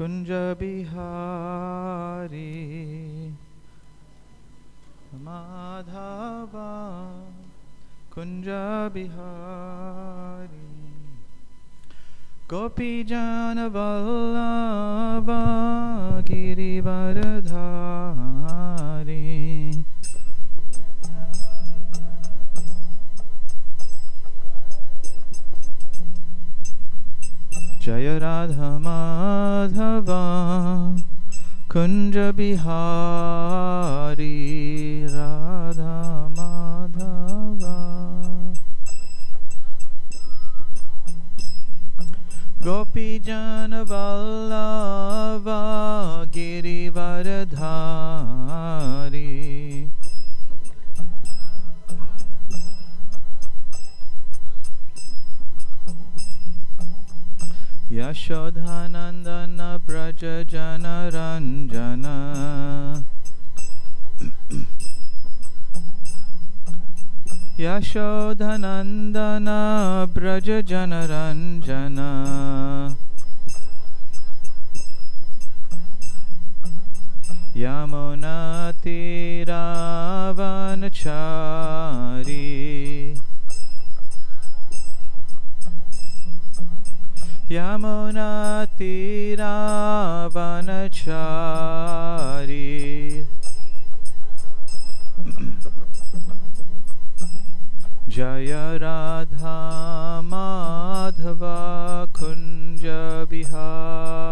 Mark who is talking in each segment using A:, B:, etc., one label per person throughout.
A: Kunja Bihari Madhava Kunja Bihari Gopi Jana Vallabha Girivaradhari Jaya Radha Madhava Kunja Bihari Radha Madhava Gopi Jana Vallabha Girivaradhari Yashodhanandana Braja Jana Ranjana Yashodhanandana Braja Jana Ranjana Yamuna Tiravanachari Yamuna Tiravanachari Jaya Radha Madhava Kunja Bihari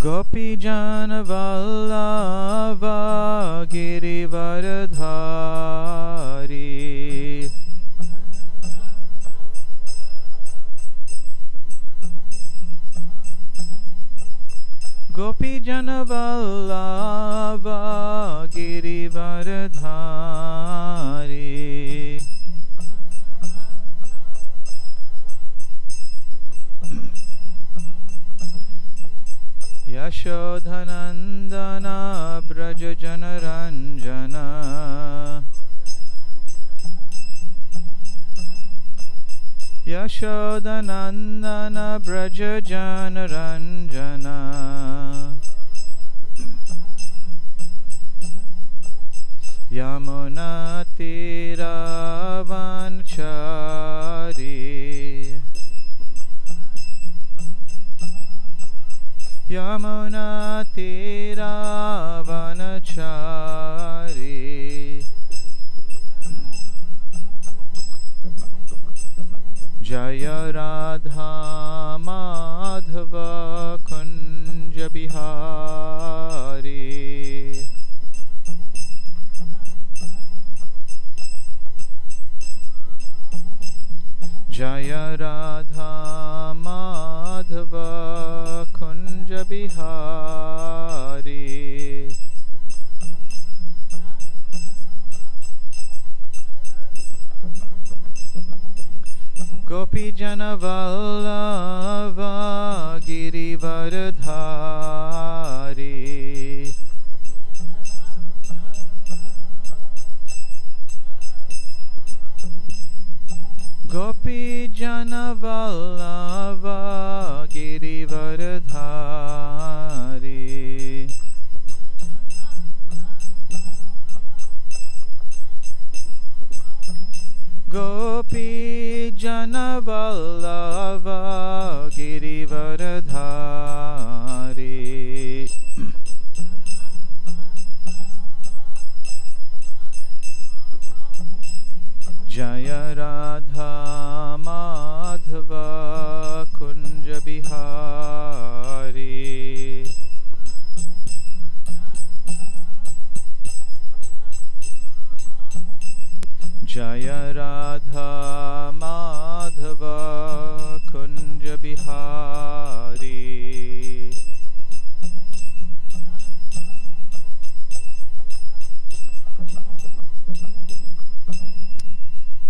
A: Gopi Jana Vallabha Girivaradhari Gopi Jana Vallabha Girivaradhari Yashodhanandana Braja Jana Ranjana Yashodhanandana Braja Jana Ranjana Yamuna Tiravanachari Yamuna Tiravanachari Jaya Radha Madhava Kunja Bihari Jaya Radha Madhava Kunja Bihari Gopi Jana Vallabha Girivaradhari Gopi Jana Vallabha Girivaradhari Gopi Jana Vallabha Girivaradhari Jaya Radha Madhava Kunja Bihari Jaya Radha Madhava Kunja Bihari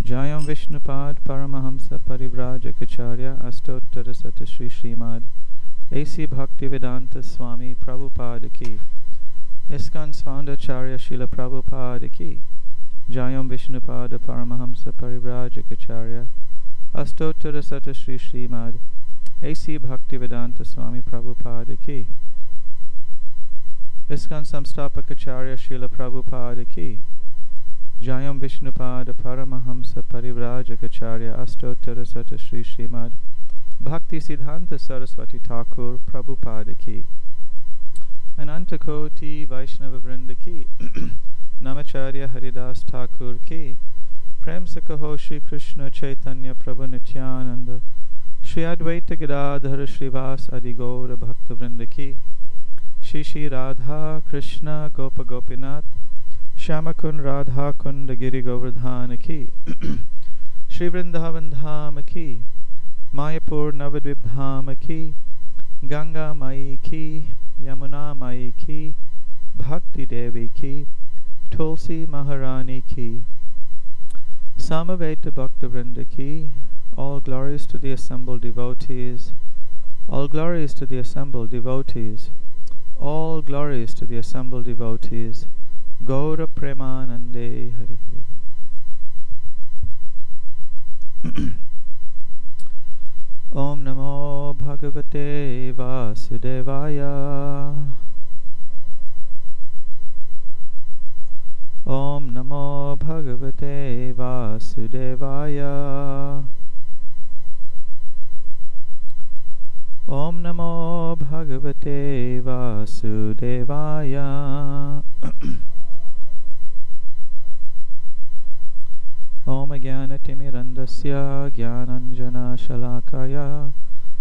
A: Jayam Vishnupad Paramahamsa Parivrajacharya Astottara Sata Sri Srimad A.C. Bhaktivedanta Swami Prabhupada Ki ISKCON's founder Acharya Srila Prabhupada Ki Jayam Vishnupada Paramahamsa Parivrajacharya Astottara Sata Sri Srimad A.C. Bhaktivedanta Swami Prabhupada Ki ISKCON Samstapakacharya Srila Prabhupada Ki Jayam Vishnupada Paramahamsa Parivrajacharya Astottara Sata Sri Srimad Bhakti Siddhanta Saraswati Thakur Prabhupada Ki Ananta Koti Vaishnava Vrinda Ki Namacharya Haridas Thakur Ki Prem se kaho Shri Krishna Chaitanya Prabhu Nityananda Shri Advaita Gadadhara Shrivas Adi Gaura Bhakta Vrinda Ki Shri Shri Radha Krishna Gopa Gopinath Shyamakun Radha Kunda Giri Govardhana Ki Shri Vrindavan Dhama Ki Mayapur Navadvip Dhama Ki Ganga Mai Ki Yamuna Mai Ki Bhakti Devi Ki Tulsi Maharani Ki Samaveta Bhaktavrinda Ki. All glories to the assembled devotees. All glories to the assembled devotees. All glories to the assembled devotees. Gaura Premanande Hari Hari. Om Namo Bhagavate Vasudevaya. Om Namo Bhagavate Vasudevaya. Om Namo Bhagavate Vasudevaya. Om Jnanatimirandasya Jnananjana Shalakaya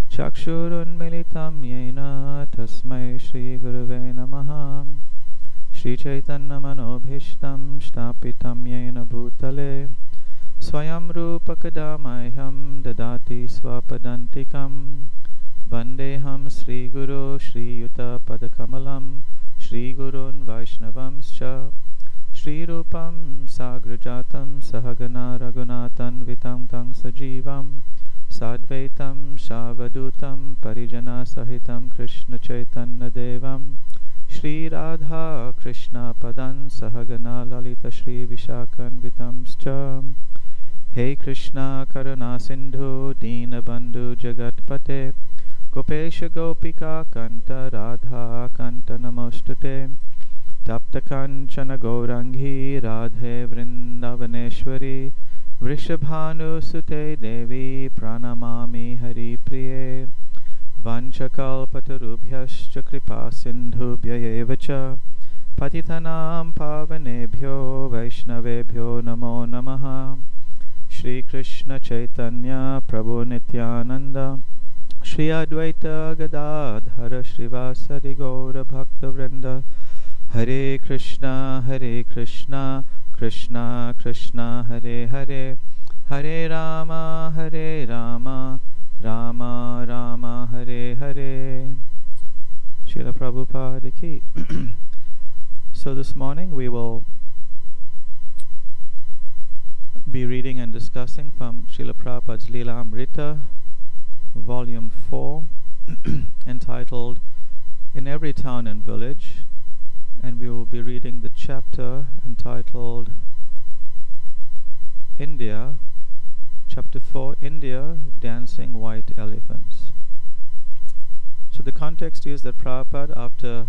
A: Chakshurunmilitam Yena Tasmai Shri Gurave Namaha Shri Chaitanya Manobhishtam Shtapitam Yena Bhutale Swayam Rupa Kadamayam Dadati Swapadantikam Vandeham Sri Guru Shri Yuta Padakamalam Shri Gurun Vaishnavamscha Shri Rupam Sagrajatam Sahagana Raghunatan Vitam Tang Sajivam Sadvaitam Shavadutam Parijana Sahitam Krishna Chaitanya Devam Shri Radha Krishna Padan Sahagana Lalita Shri Vishakan Vitamscha Hey Krishna Karuna Sindhu Dina Bandhu Jagatpate Gopesha Gopika Kanta Radha Kanta Namostute Tapta Kanchana Gaurangi Radhe Vrindavaneshwari Vrishabhanu Sute Devi Pranamami Hari Priye Vanchakalpatarubhyascha Kripa Sindhubhya Evacha Patitanam Pavanebhyo Vaishnavebhyo Namo Namaha Shri Krishna Chaitanya Prabhu Nityananda Shri Advaita Gadadhara Shrivasadi Gaura Bhakta Vrinda Hare Krishna Krishna Krishna Hare Hare Hare Rama Rama Rama Hare Hare. Srila Prabhupada Ki. So this morning we will be reading and discussing from Srila Prabhupada's Lilamrta, Volume 4, entitled In Every Town and Village, and we will be reading the chapter entitled India, Chapter 4, India, Dancing White Elephants. So the context is that Prabhupada, after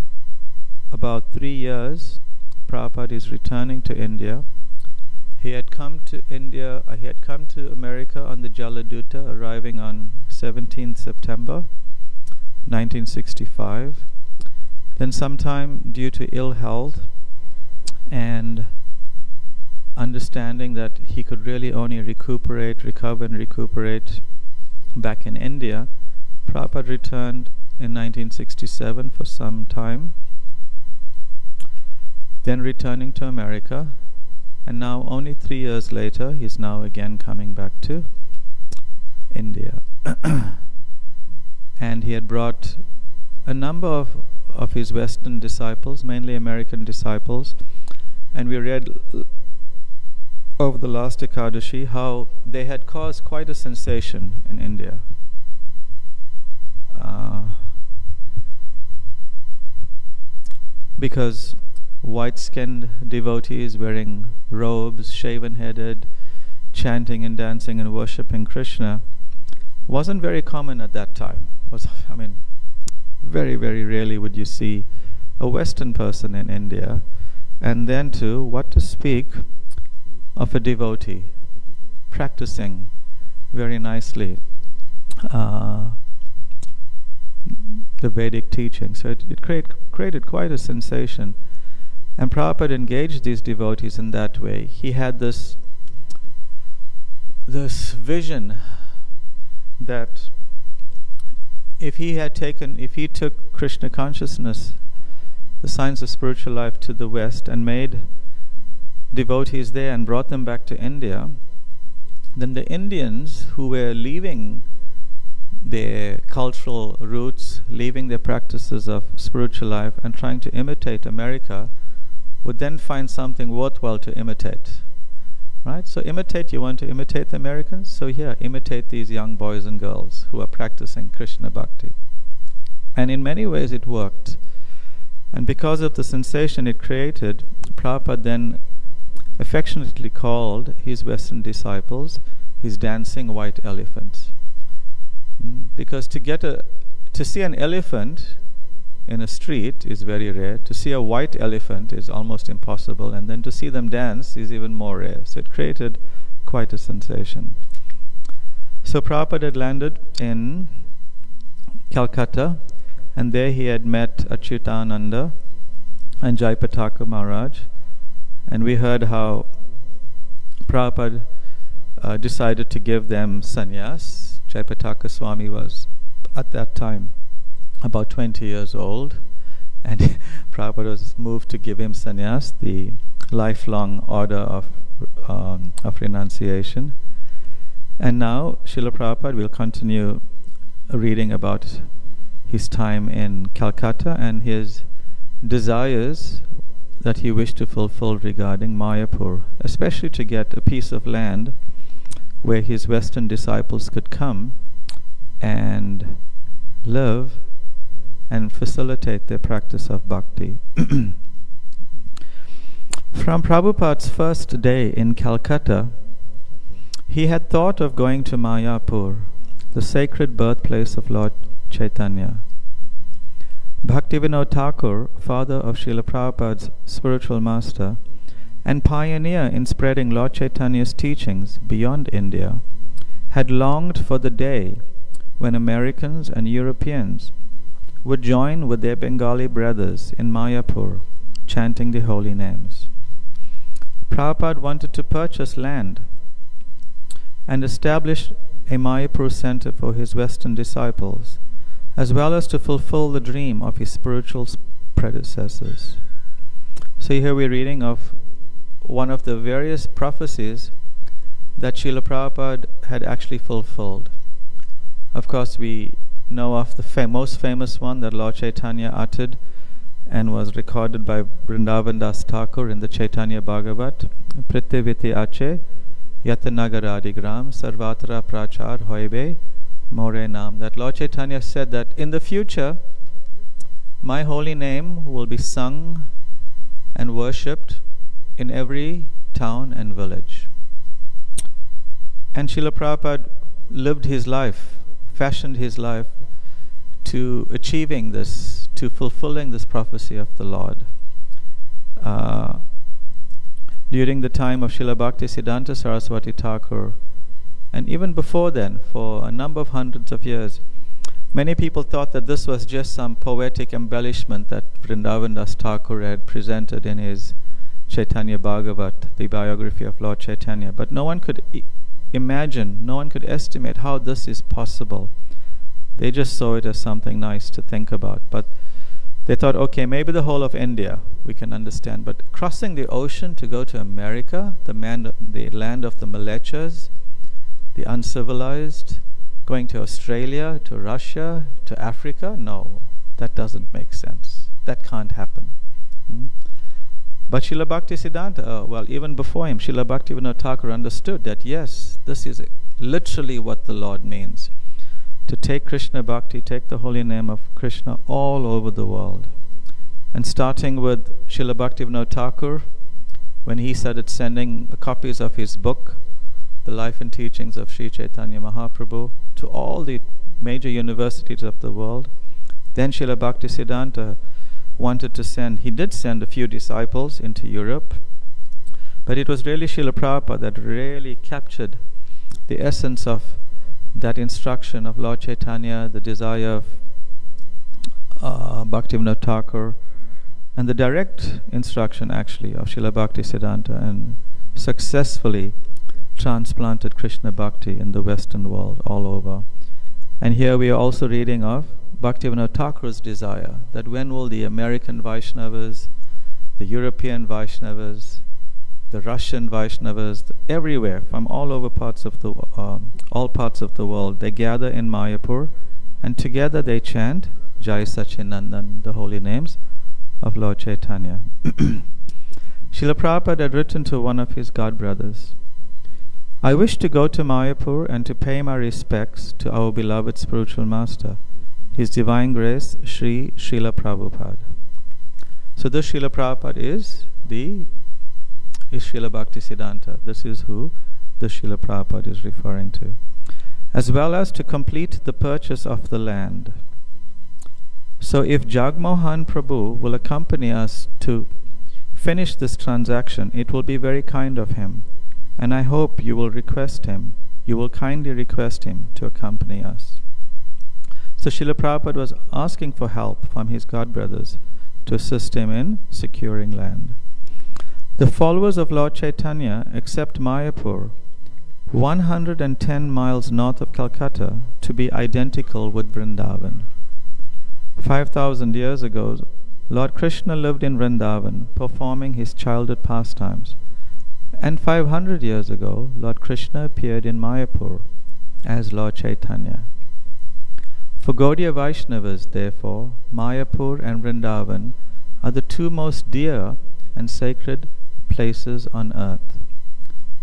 A: about 3 years, Prabhupada is returning to India. He had come to America on the Jaladuta, arriving on 17th September 1965. Then sometime due to ill health and understanding that he could really only recover and recuperate back in India, Prabhupada returned in 1967 for some time, then returning to America, and now only 3 years later he is now again coming back to India. And he had brought a number of his Western disciples, mainly American disciples, and we read over the last Ekadashi how they had caused quite a sensation in India. Because white-skinned devotees wearing robes, shaven-headed, chanting and dancing and worshipping Krishna wasn't very common at that time. Very, very rarely would you see a Western person in India. And then too, what to speak of a devotee practicing very nicely the Vedic teaching. So it created quite a sensation. And Prabhupada engaged these devotees in that way. He had this vision that if he took Krishna consciousness, the science of spiritual life, to the West and made devotees there and brought them back to India, then the Indians who were leaving their cultural roots, leaving their practices of spiritual life and trying to imitate America, would then find something worthwhile to imitate. Right? So you want to imitate the Americans? So here, imitate these young boys and girls who are practicing Krishna Bhakti. And in many ways it worked. And because of the sensation it created, Prabhupada then affectionately called his Western disciples his dancing white elephants. Because to see an elephant in a street is very rare. To see a white elephant is almost impossible, and then to see them dance is even more rare. So it created quite a sensation. So Prabhupada had landed in Calcutta, and there he had met Achyutananda and Jayapataka Maharaj, and we heard how Prabhupada decided to give them sannyas. Jayapataka Swami was at that time about 20 years old, and Prabhupada was moved to give him sannyas, the lifelong order of renunciation. And now Srila Prabhupada will continue reading about his time in Calcutta and his desires that he wished to fulfill regarding Mayapur, especially to get a piece of land where his Western disciples could come and live and facilitate their practice of bhakti. From Prabhupada's first day in Calcutta, he had thought of going to Mayapur, the sacred birthplace of Lord Chaitanya. Bhaktivinoda Thakur, father of Srila Prabhupada's spiritual master and pioneer in spreading Lord Chaitanya's teachings beyond India, had longed for the day when Americans and Europeans would join with their Bengali brothers in Mayapur, chanting the holy names. Prabhupada wanted to purchase land and establish a Mayapur center for his Western disciples, as well as to fulfill the dream of his spiritual predecessors. So here we're reading of one of the various prophecies that Srila Prabhupada had actually fulfilled. Of course, we know of the most famous one that Lord Chaitanya uttered and was recorded by Vrindavan Das Thakur in the Chaitanya Bhagavat, Prithiviti Ache Yatanagaraadigram Sarvatra Prachar Hoibe More Nam. That Lord Chaitanya said that in the future, my holy name will be sung and worshipped in every town and village. And Srila Prabhupada lived his life, fashioned his life to achieving this, to fulfilling this prophecy of the Lord. During the time of Srila Bhaktisiddhanta Saraswati Thakur, and even before then, for a number of hundreds of years, many people thought that this was just some poetic embellishment that Vrindavan Das Thakur had presented in his Chaitanya Bhagavat, the biography of Lord Chaitanya. But no one could imagine, no one could estimate how this is possible. They just saw it as something nice to think about. But they thought, okay, maybe the whole of India we can understand. But crossing the ocean to go to America, the land of the Malechas, the uncivilized, going to Australia, to Russia, to Africa, no, that doesn't make sense. That can't happen. But Srila Bhaktisiddhanta, even before him, Srila Bhaktivinoda Thakur understood that yes, this is literally what the Lord means. To take Krishna Bhakti, take the holy name of Krishna all over the world. And starting with Srila Bhaktivinoda Thakur, when he started sending copies of his book, The Life and Teachings of Sri Chaitanya Mahaprabhu, to all the major universities of the world. Then Srila Bhaktisiddhanta wanted to send, he did send a few disciples into Europe, but it was really Srila Prabhupada that really captured the essence of that instruction of Lord Chaitanya, the desire of Bhaktivinoda Thakur, and the direct instruction actually of Srila Bhaktisiddhanta, and successfully transplanted Krishna Bhakti in the Western world all over. And here we are also reading of Bhaktivinoda Thakur's desire that when will the American Vaishnavas, the European Vaishnavas, the Russian Vaishnavas, everywhere from all over parts of the all parts of the world, they gather in Mayapur, and together they chant Jai Sachinandan, the holy names of Lord Chaitanya. Srila Prabhupada had written to one of his godbrothers, I wish to go to Mayapur and to pay my respects to our beloved spiritual master, His Divine Grace Sri Srila Prabhupada. So this Srila Prabhupada is Srila Bhaktisiddhanta. This is who the Srila Prabhupada is referring to. As well as to complete the purchase of the land. So if Jagmohan Prabhu will accompany us to finish this transaction, it will be very kind of him, and I hope you will kindly request him to accompany us. So Srila Prabhupada was asking for help from his godbrothers to assist him in securing land. The followers of Lord Chaitanya accept Mayapur, 110 miles north of Calcutta, to be identical with Vrindavan. 5,000 years ago, Lord Krishna lived in Vrindavan, performing his childhood pastimes. And 500 years ago, Lord Krishna appeared in Mayapur as Lord Chaitanya. For Gaudiya Vaishnavas, therefore, Mayapur and Vrindavan are the two most dear and sacred places on earth.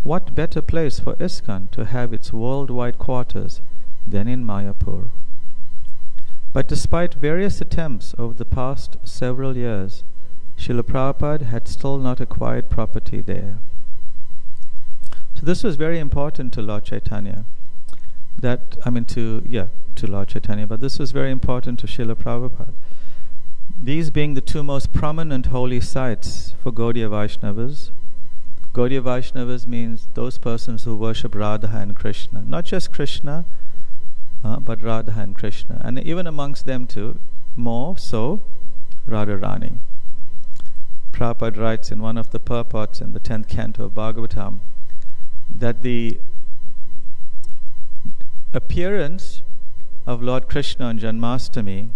A: What better place for ISKCON to have its worldwide quarters than in Mayapur? But despite various attempts over the past several years, Srila Prabhupada had still not acquired property there. So this was very important to Lord Chaitanya. To Lord Chaitanya, but this was very important to Srila Prabhupada. These being the two most prominent holy sites for Gaudiya Vaishnavas. Gaudiya Vaishnavas means those persons who worship Radha and Krishna. Not just Krishna, but Radha and Krishna. And even amongst them too, more so, Radharani. Prabhupada writes in one of the purports in the 10th canto of Bhagavatam that the appearance of Lord Krishna on Janmashtami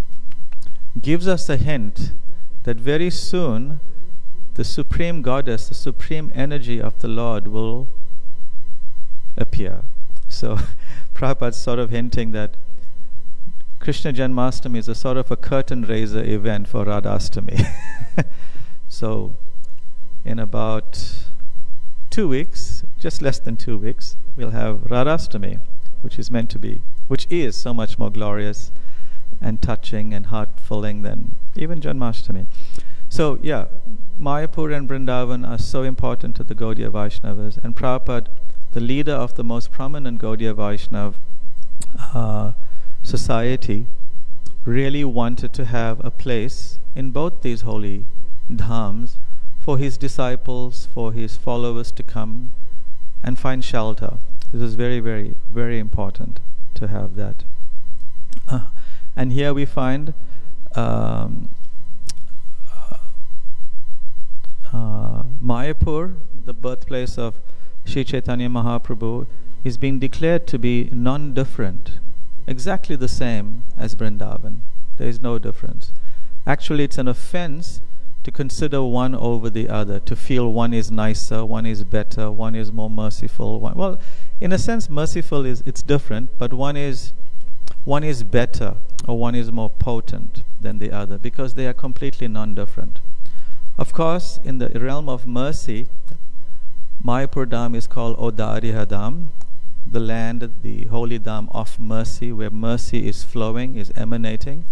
A: gives us a hint that very soon the Supreme Goddess, the Supreme Energy of the Lord will appear. So Prabhupada's sort of hinting that Krishna Janmashtami is a sort of a curtain raiser event for Radhastami. So in about 2 weeks, just less than 2 weeks, we'll have Radhastami, which is so much more glorious and touching and heart-filling than even Janmashtami. So Mayapur and Vrindavan are so important to the Gaudiya Vaishnavas, and Prabhupada, the leader of the most prominent Gaudiya Vaishnav society, really wanted to have a place in both these holy dhams for his disciples, for his followers to come and find shelter. This is very, very, very important to have that. And here we find Mayapur, the birthplace of Sri Chaitanya Mahaprabhu, is being declared to be non-different, exactly the same as Vrindavan. There is no difference. Actually, it's an offense to consider one over the other, to feel one is nicer, one is better, one is more merciful. Well, in a sense, merciful it's different, but one is better or one is more potent than the other because they are completely non-different. Of course, in the realm of mercy, Mayapur Dham is called Odariha Dham, the land, the holy Dham of mercy, where mercy is flowing, is emanating.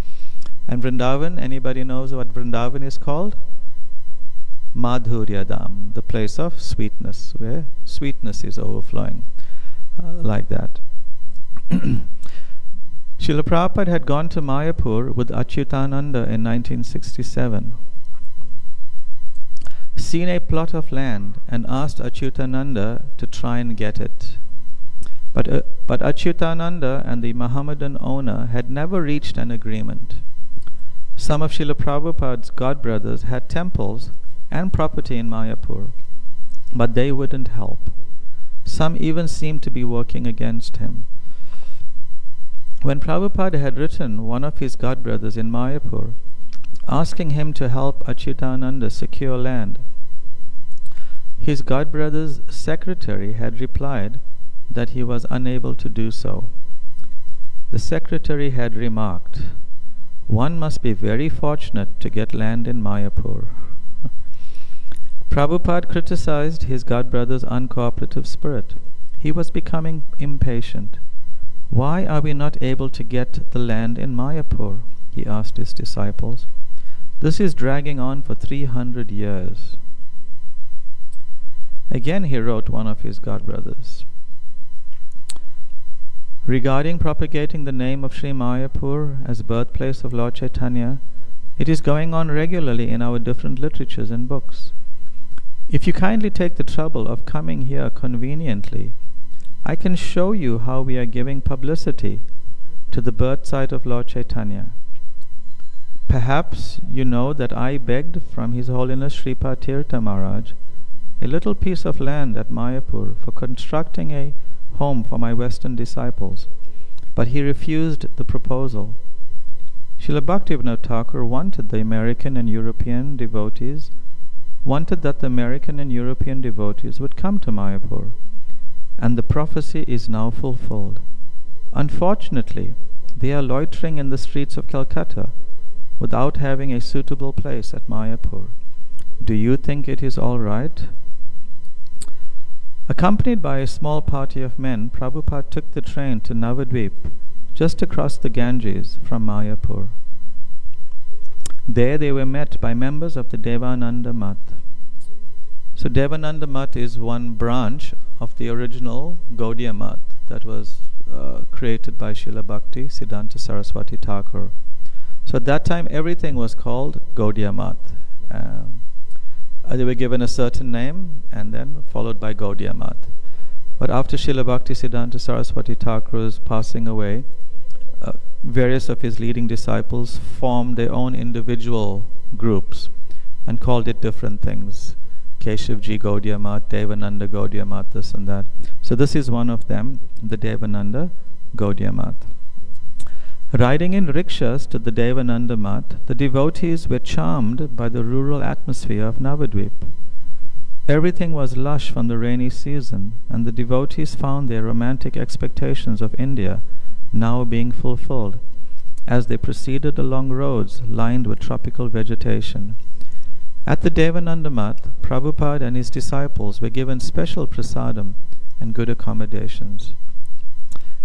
A: And Vrindavan, anybody knows what Vrindavan is called? Madhuryadam, the place of sweetness, where sweetness is overflowing, like that. Srila Prabhupada had gone to Mayapur with Achyutananda in 1967, seen a plot of land and asked Achyutananda to try and get it. But Achyutananda and the Mohammedan owner had never reached an agreement. Some of Srila Prabhupada's godbrothers had temples and property in Mayapur, but they wouldn't help. Some even seemed to be working against him. When Prabhupada had written one of his godbrothers in Mayapur, asking him to help Achyutananda secure land, his godbrother's secretary had replied that he was unable to do so. The secretary had remarked, "One must be very fortunate to get land in Mayapur." Prabhupada criticized his godbrother's uncooperative spirit. He was becoming impatient. "Why are we not able to get the land in Mayapur?" he asked his disciples. "This is dragging on for 300 years. Again he wrote one of his godbrothers, "Regarding propagating the name of Sri Mayapur as birthplace of Lord Chaitanya, it is going on regularly in our different literatures and books. If you kindly take the trouble of coming here conveniently, I can show you how we are giving publicity to the birth site of Lord Chaitanya. Perhaps you know that I begged from His Holiness Sripad Tirtha Maharaj a little piece of land at Mayapur for constructing a home for my Western disciples, but he refused the proposal. Srila Bhaktivinoda Thakur wanted that the American and European devotees would come to Mayapur, and the prophecy is now fulfilled. Unfortunately, they are loitering in the streets of Calcutta without having a suitable place at Mayapur. Do you think it is all right?" Accompanied by a small party of men, Prabhupada took the train to Navadvip, just across the Ganges from Mayapur. There they were met by members of the Devananda Math. So Devananda Math is one branch of the original Gaudiya Math that was created by Srila Bhakti Siddhanta Saraswati Thakur. So at that time everything was called Gaudiya Math. They were given a certain name and then followed by Gaudiya Math. But after Srila Bhakti Siddhanta Saraswati Thakur's passing away, various of his leading disciples formed their own individual groups and called it different things. Keshavji Gaudiya Math, Devananda Gaudiya Math, this and that. So this is one of them, the Devananda Gaudiya Math. Riding in rickshaws to the Devananda Math, the devotees were charmed by the rural atmosphere of Navadvip. Everything was lush from the rainy season, and the devotees found their romantic expectations of India now being fulfilled as they proceeded along roads lined with tropical vegetation. At the Devananda Math, Prabhupada and his disciples were given special prasadam and good accommodations.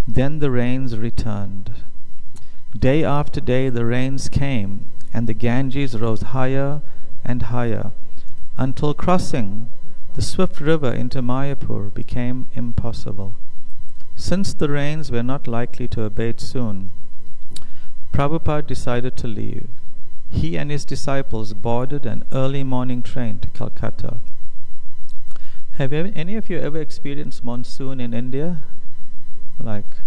A: Then the rains returned. Day after day the rains came, and the Ganges rose higher and higher, until crossing the swift river into Mayapur became impossible. Since the rains were not likely to abate soon, Prabhupada decided to leave. He and his disciples boarded an early morning train to Calcutta. Have any of you ever experienced monsoon in India? Like,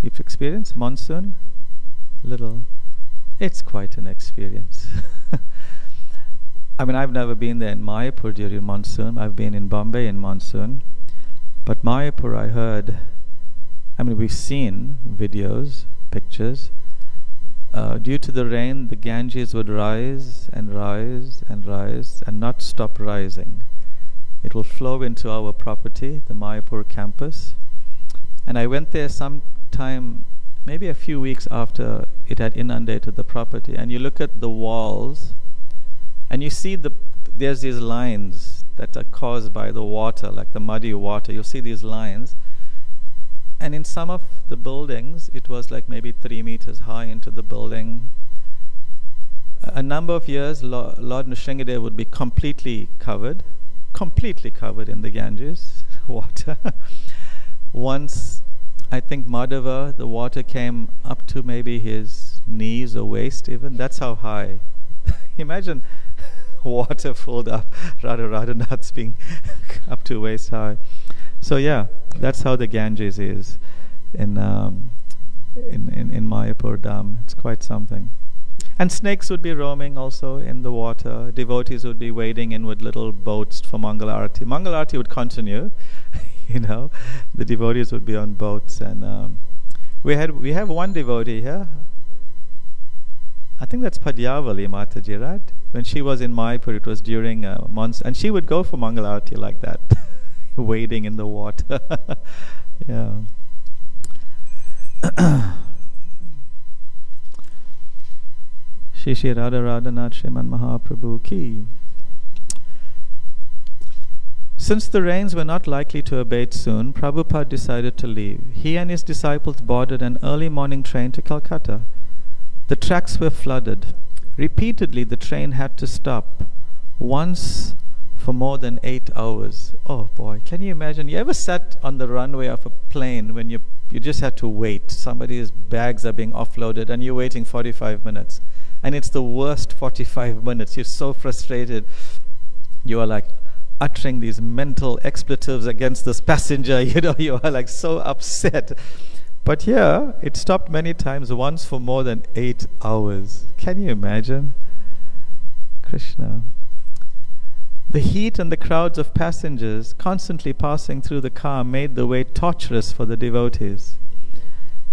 A: you've experienced monsoon? Little. It's quite an experience. I mean, I've never been there in Mayapur during monsoon. I've been in Bombay in monsoon. But Mayapur, we've seen videos, pictures. Due to the rain, the Ganges would rise and rise and rise and not stop rising. It will flow into our property, the Mayapur campus. And I went there sometime, maybe a few weeks after it had inundated the property, and you look at the walls and you see there's these lines that are caused by the water, like the muddy water. You'll see these lines, and in some of the buildings it was like maybe 3 meters high into the building, a number of years, Lord Nrsingadev would be completely covered in the Ganges water. Once, I think Madhava, the water came up to maybe his knees or waist even. That's how high. Imagine water filled up, Radhanath's being up to waist high. So yeah, that's how the Ganges is in Mayapur Dham. It's quite something. And snakes would be roaming also in the water. Devotees would be wading in with little boats for Mangala Arati. Mangala Arati would continue, the devotees would be on boats. And we have one devotee here. I think that's Padyavali Mataji, right? When she was in Mayapur, it was during monsoon, and she would go for Mangala Arati like that, wading in the water. Yeah. Shri Shri Radha Radhanath Shriman Mahaprabhu ki. Since the rains were not likely to abate soon, Prabhupada decided to leave. He and his disciples boarded an early morning train to Calcutta. The tracks were flooded. Repeatedly the train had to stop, once for more than 8 hours. Oh boy, can you imagine? You ever sat on the runway of a plane when you just had to wait? Somebody's bags are being offloaded and you're waiting 45 minutes. And it's the worst 45 minutes. You're so frustrated. You are like uttering these mental expletives against this passenger. You are like so upset. But here, it stopped many times, once for more than 8 hours. Can you imagine? Krishna. The heat and the crowds of passengers constantly passing through the car made the way torturous for the devotees.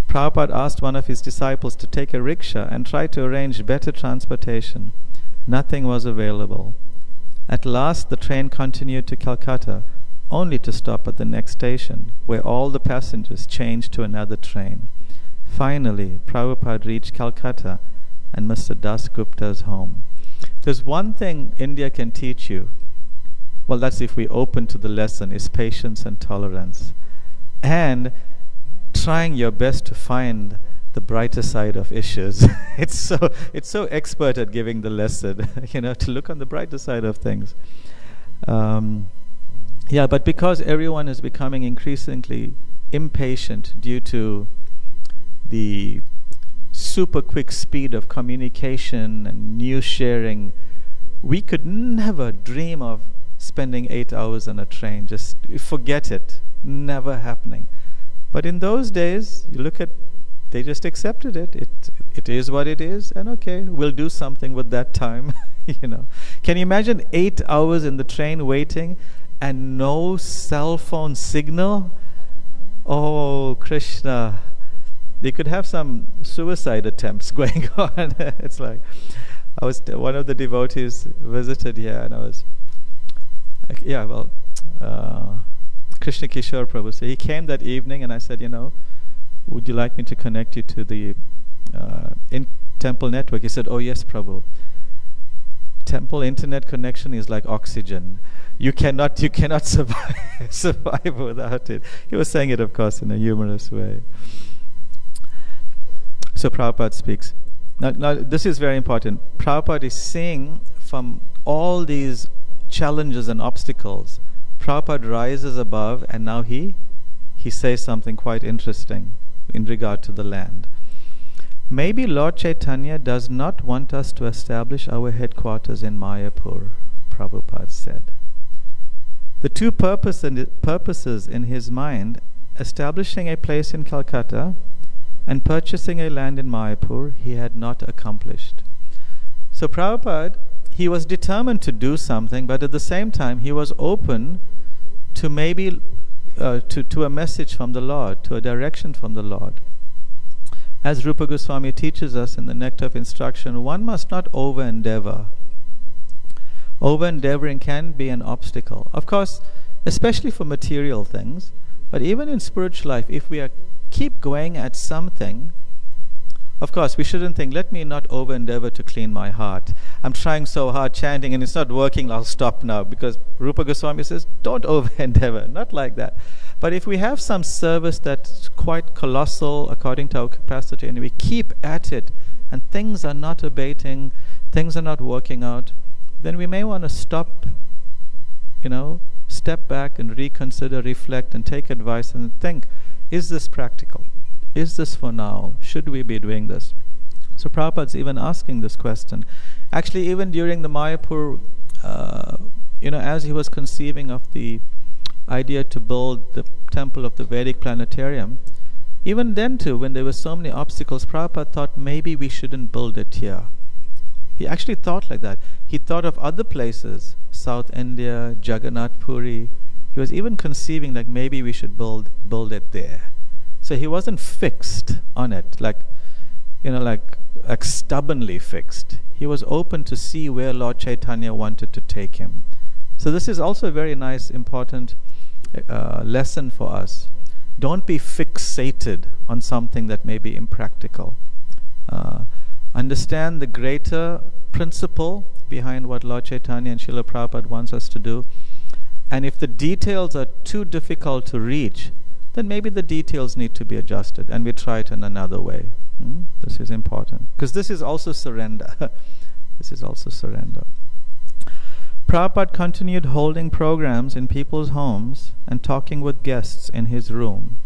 A: Prabhupada asked one of his disciples to take a rickshaw and try to arrange better transportation. Nothing was available. At last the train continued to Calcutta, only to stop at the next station, where all the passengers changed to another train. Finally, Prabhupada reached Calcutta and Mr. Das Gupta's home. There's one thing India can teach you. Well, that's if we open to the lesson, is patience and tolerance. And trying your best to find the brighter side of issues. It's so expert at giving the lesson, to look on the brighter side of things. But because everyone is becoming increasingly impatient due to the super quick speed of communication and news sharing, we could never dream of spending 8 hours on a train. Just forget it. Never happening. But in those days, you look at, they just accepted it. It is what it is, and okay, we'll do something with that time. Can you imagine 8 hours in the train waiting and no cell phone signal? Oh, Krishna. They could have some suicide attempts going on. It's like, one of the devotees visited here, and I was, Krishna Kishore Prabhu. So he came that evening, and I said, would you like me to connect you to the temple network? He said, oh yes, Prabhu. Temple internet connection is like oxygen. You cannot survive without it. He was saying it, of course, in a humorous way. So Prabhupada speaks. Now this is very important. Prabhupada is seeing from all these challenges and obstacles, Prabhupada rises above, and now he says something quite interesting in regard to the land. Maybe Lord Chaitanya does not want us to establish our headquarters in Mayapur, Prabhupada said. The two purposes in his mind, establishing a place in Calcutta and purchasing a land in Mayapur, he had not accomplished. So Prabhupada, he was determined to do something, but at the same time he was open to maybe to a message from the Lord, to a direction from the Lord. As Rupa Goswami teaches us in the Nectar of Instruction, one must not over-endeavor. Over-endeavoring can be an obstacle. Of course, especially for material things, but even in spiritual life, if we keep going at something, of course, we shouldn't think, let me not over-endeavor to clean my heart. I'm trying so hard chanting and it's not working, I'll stop now. Because Rupa Goswami says, don't over-endeavor. Not like that. But if we have some service that's quite colossal according to our capacity, and we keep at it, and things are not abating, things are not working out, then we may want to stop, step back and reconsider, reflect, and take advice and think, is this practical? Is this for now? Should we be doing this? So Prabhupada's even asking this question. Actually, even during the Mayapur, as he was conceiving of the idea to build the temple of the Vedic planetarium, even then too, when there were so many obstacles, Prabhupada thought maybe we shouldn't build it here. He actually thought like that. He thought of other places, South India, Jagannath Puri. He was even conceiving like maybe we should build it there. So he wasn't fixed on it, like stubbornly fixed. He was open to see where Lord Chaitanya wanted to take him. So this is also a very nice, important lesson for us. Don't be fixated on something that may be impractical. Understand the greater principle behind what Lord Chaitanya and Srila Prabhupada wants us to do. And if the details are too difficult to reach, then maybe the details need to be adjusted and we try it in another way. This is important. Because this is also surrender. This is also surrender. Prabhupada continued holding programs in people's homes and talking with guests in his room.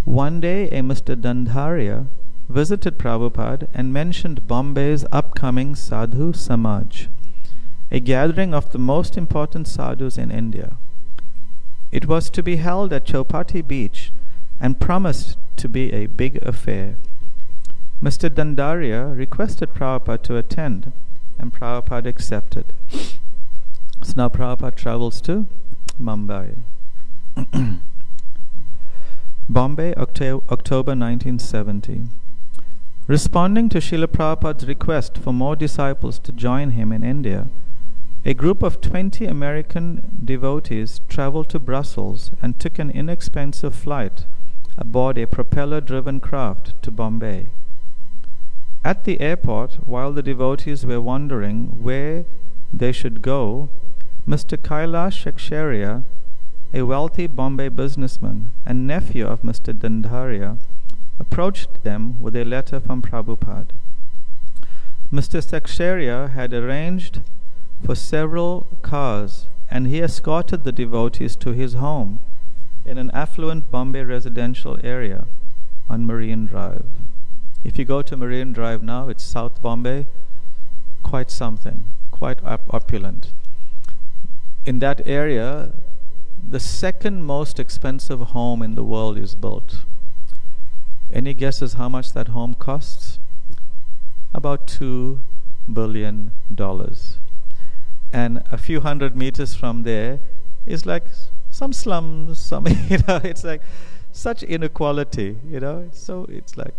A: One day, a Mr. Dandharya visited Prabhupada and mentioned Bombay's upcoming Sadhu Samaj, a gathering of the most important sadhus in India. It was to be held at Chowpatty Beach and promised to be a big affair. Mr. Dandharya requested Prabhupada to attend, and Prabhupada accepted. So now Prabhupada travels to Mumbai. Bombay, October 1970. Responding to Srila Prabhupada's request for more disciples to join him in India, a group of 20 American devotees traveled to Brussels and took an inexpensive flight aboard a propeller-driven craft to Bombay. At the airport, while the devotees were wondering where they should go, Mr. Kailash Shaksharya, a wealthy Bombay businessman and nephew of Mr. Dandharya, approached them with a letter from Prabhupada. Mr. Shaksharya had arranged for several cars and he escorted the devotees to his home in an affluent Bombay residential area on Marine Drive. If you go to Marine Drive now, it's South Bombay, quite something, quite opulent. In that area, the second most expensive home in the world is built. Any guesses how much that home costs? About $2 billion. And a few hundred meters from there is like some slums, it's like such inequality, so it's like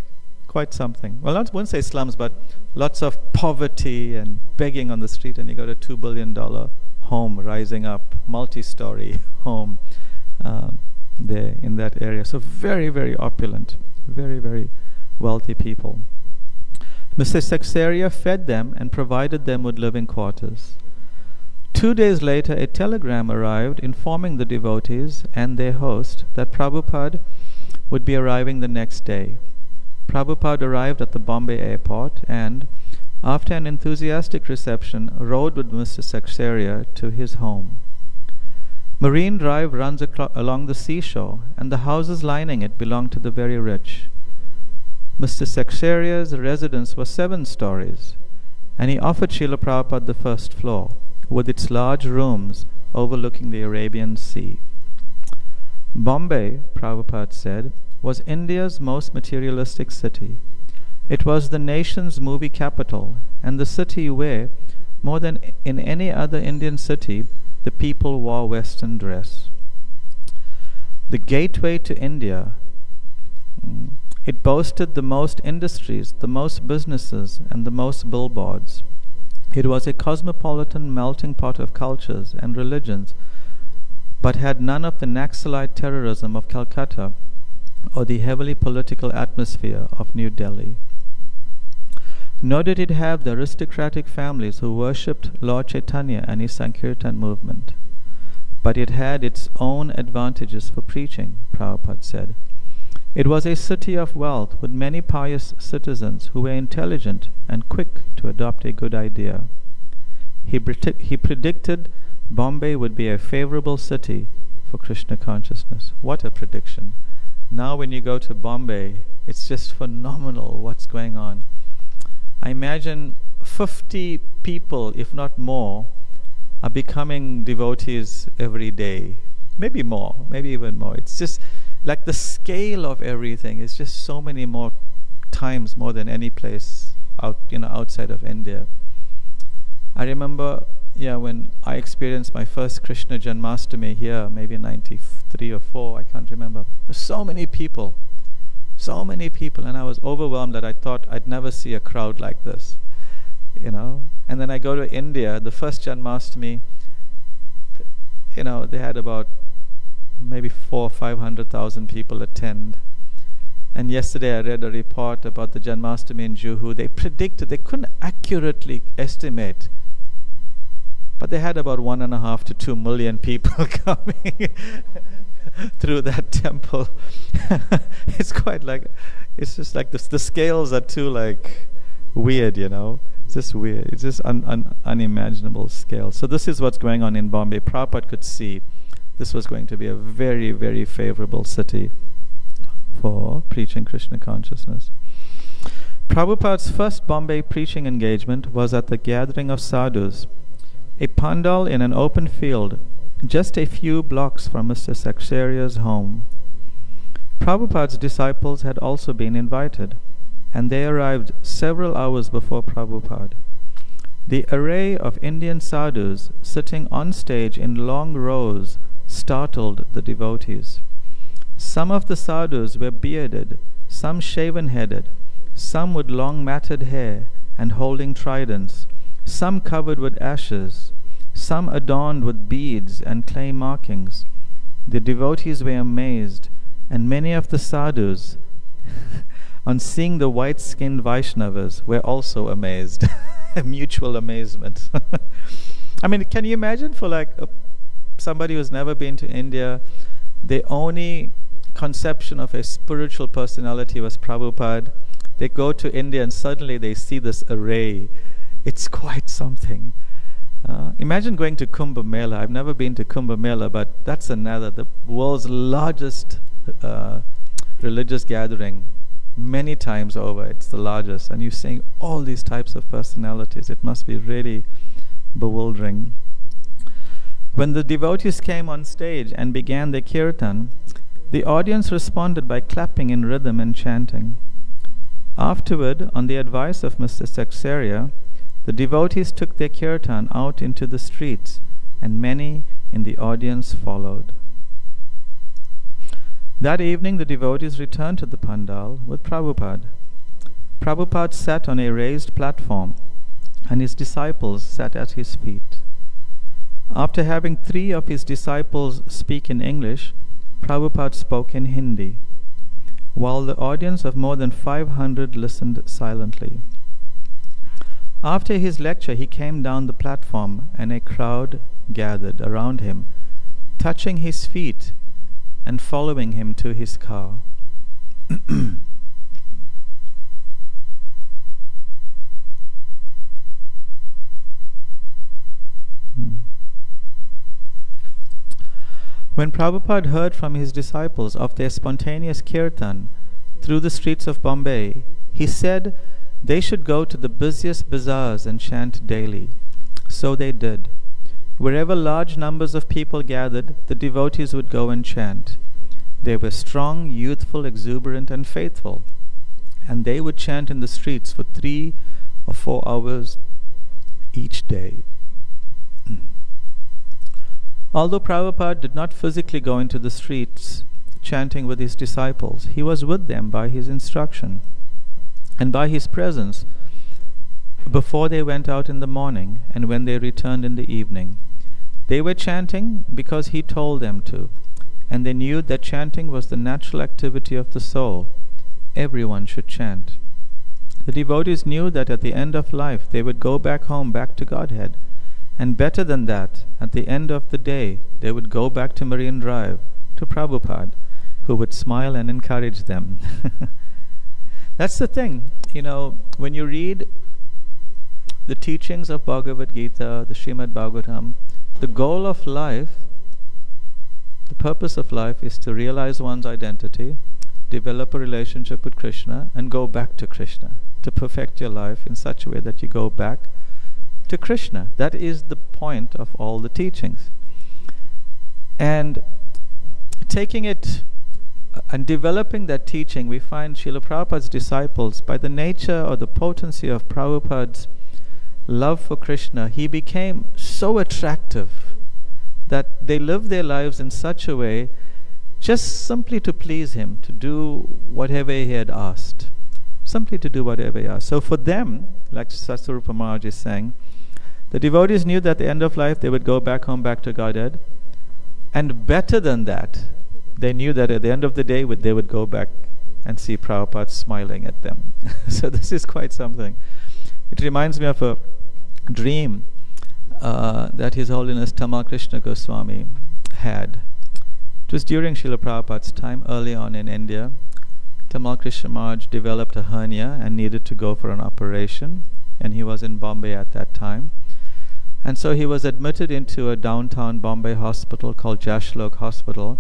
A: quite something. Well, I wouldn't say slums, but lots of poverty and begging on the street, and you got a $2 billion home rising up, multi-story home there in that area. So very, very opulent, very, very wealthy people. Mr. Saksarya fed them and provided them with living quarters. 2 days later, a telegram arrived informing the devotees and their host that Prabhupada would be arriving the next day. Prabhupada arrived at the Bombay airport and, after an enthusiastic reception, rode with Mr. Saksarya to his home. Marine Drive runs along the seashore, and the houses lining it belong to the very rich. Mr. Saksarya's residence was 7 stories, and he offered Srila Prabhupada the first floor, with its large rooms overlooking the Arabian Sea. Bombay, Prabhupada said, was India's most materialistic city. It was the nation's movie capital, and the city where, more than in any other Indian city, the people wore Western dress. The gateway to India, it boasted the most industries, the most businesses, and the most billboards. It was a cosmopolitan melting pot of cultures and religions, but had none of the Naxalite terrorism of Calcutta or the heavily political atmosphere of New Delhi. Nor did it have the aristocratic families who worshipped Lord Chaitanya and his Sankirtan movement. But it had its own advantages for preaching, Prabhupada said. It was a city of wealth with many pious citizens who were intelligent and quick to adopt a good idea. He predicted Bombay would be a favorable city for Krishna consciousness. What a prediction. Now when you go to Bombay, it's just phenomenal what's going on. I imagine 50 people, if not more, are becoming devotees every day. Maybe more, maybe even more. It's just like the scale of everything is just so many more times more than any place outside of India. I remember, when I experienced my first Krishna Janmashtami here, maybe in 93 or 4, I can't remember. There's so many people, and I was overwhelmed that I thought I'd never see a crowd like this, And then I go to India, the first Janmashtami, they had about maybe 400,000 or 500,000 people attend. And yesterday I read a report about the Janmashtami in Juhu. They predicted, they couldn't accurately estimate, but they had about 1.5 to 2 million people coming through that temple. It's just like the scales are too weird, It's just weird. It's just unimaginable scale. So this is what's going on in Bombay. Prabhupada could see this was going to be a very, very favorable city for preaching Krishna consciousness. Prabhupada's first Bombay preaching engagement was at the gathering of sadhus, a pandal in an open field, just a few blocks from Mr. Saksaria's home. Prabhupada's disciples had also been invited, and they arrived several hours before Prabhupada. The array of Indian sadhus sitting on stage in long rows startled the devotees. Some of the sadhus were bearded, some shaven-headed, some with long matted hair and holding tridents, some covered with ashes, some adorned with beads and clay markings. The devotees were amazed, and many of the sadhus, on seeing the white-skinned Vaishnavas, were also amazed. A mutual amazement. I mean, can you imagine for somebody who's never been to India, the only conception of a spiritual personality was Prabhupada. They go to India and suddenly they see this array. It's quite something. Imagine going to Kumbh Mela. I've never been to Kumbh Mela, but that's the world's largest religious gathering. Many times over, it's the largest, and you're seeing all these types of personalities. It must be really bewildering. When the devotees came on stage and began their kirtan, the audience responded by clapping in rhythm and chanting. Afterward, on the advice of Mr. Saksaria, the devotees took their kirtan out into the streets, and many in the audience followed. That evening the devotees returned to the pandal with Prabhupada. Prabhupada sat on a raised platform, and his disciples sat at his feet. After having 3 of his disciples speak in English, Prabhupada spoke in Hindi, while the audience of more than 500 listened silently. After his lecture, he came down the platform, and a crowd gathered around him, touching his feet and following him to his car. When Prabhupada heard from his disciples of their spontaneous kirtan through the streets of Bombay, he said they should go to the busiest bazaars and chant daily. So they did. Wherever large numbers of people gathered, the devotees would go and chant. They were strong, youthful, exuberant, and faithful, and they would chant in the streets for 3 or 4 hours each day. Although Prabhupada did not physically go into the streets chanting with his disciples, he was with them by his instruction and by his presence before they went out in the morning and when they returned in the evening. They were chanting because he told them to, and they knew that chanting was the natural activity of the soul. Everyone should chant. The devotees knew that at the end of life they would go back home, back to Godhead, and better than that, at the end of the day they would go back to Marine Drive, to Prabhupada, who would smile and encourage them. That's the thing, when you read the teachings of Bhagavad Gita, the Srimad Bhagavatam, the goal of life, the purpose of life is to realize one's identity, develop a relationship with Krishna, and go back to Krishna, to perfect your life in such a way that you go back to Krishna. That is the point of all the teachings. And taking it and developing that teaching, we find Srila Prabhupada's disciples, by the nature or the potency of Prabhupada's love for Krishna, he became so attractive that they lived their lives in such a way just simply to please him, to do whatever he had asked. Simply to do whatever he asked. So for them, like Satsvarupa Maharaj is saying, the devotees knew that at the end of life they would go back home, back to Godhead. And better than that, they knew that at the end of the day they would go back and see Prabhupada smiling at them. So this is quite something. It reminds me of a dream that His Holiness Tamal Krishna Goswami had. It was during Srila Prabhupada's time, early on in India. Tamal Krishna Maharaj developed a hernia and needed to go for an operation, and he was in Bombay at that time. And so he was admitted into a downtown Bombay hospital called Jashlok Hospital.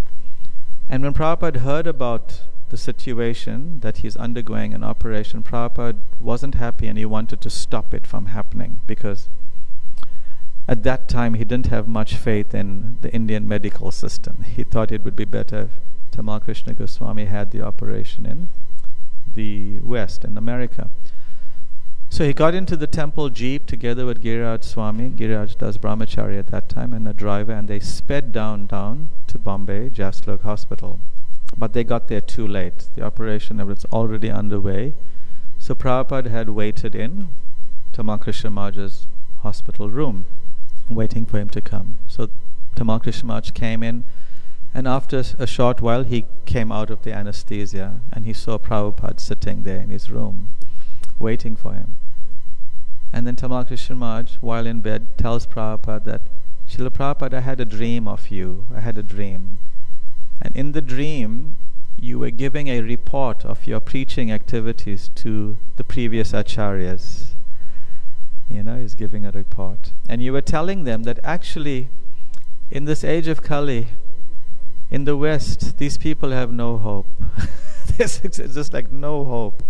A: And when Prabhupada heard about the situation, that he's undergoing an operation, Prabhupada wasn't happy and he wanted to stop it from happening, because at that time he didn't have much faith in the Indian medical system. He thought it would be better if Tamal Krishna Goswami had the operation in the West, in America. So he got into the temple jeep together with Giriraj Swami, Giriraj Das Brahmachari at that time, and a driver, and they sped down to Bombay, Jaslok Hospital. But they got there too late. The operation was already underway. So Prabhupada had waited in Tamal Krishna Maharaj's hospital room, waiting for him to come. So Tamal Krishna Maharaj came in, and after a short while he came out of the anesthesia, and he saw Prabhupada sitting there in his room, waiting for him. And then Tamal Krishna Maharaj, while in bed, tells Prabhupada that, Srila Prabhupada, I had a dream of you. I had a dream. And in the dream, you were giving a report of your preaching activities to the previous acharyas. He's giving a report. And you were telling them that actually, in this age of Kali, in the West, these people have no hope. There's just like no hope.